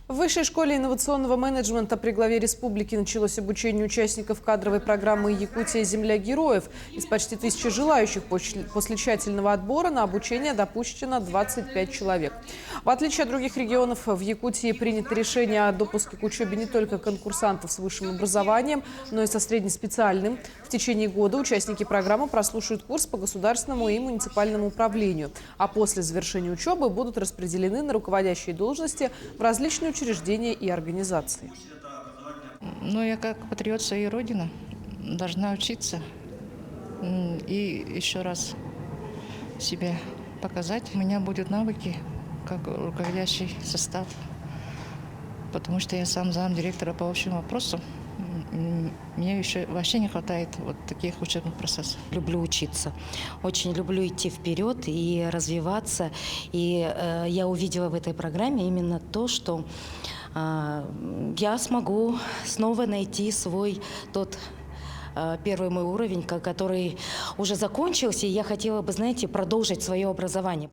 В Высшей школе инновационного менеджмента при главе республики началось обучение участников кадровой программы «Якутия. Земля героев». Из почти 1000 желающих после тщательного отбора на обучение допущено 25 человек. В отличие от других регионов, в Якутии принято решение о допуске к учебе не только конкурсантов с высшим образованием, но и со среднеспециальным. В течение года участники программы прослушают курс по государственному и муниципальному управлению, а после завершения учебы будут распределены на руководящие должности в различные учреждения и организации. Ну, я как патриот своей родины должна учиться и еще раз себя показать. У меня будут навыки как руководящий состав, потому что я сам замдиректора по общим вопросам. Мне еще вообще не хватает вот таких учебных процессов. Люблю учиться, очень люблю идти вперед и развиваться. И я увидела в этой программе именно то, что я смогу снова найти свой тот первый мой уровень, который уже закончился. И я хотела бы, знаете, продолжить свое образование.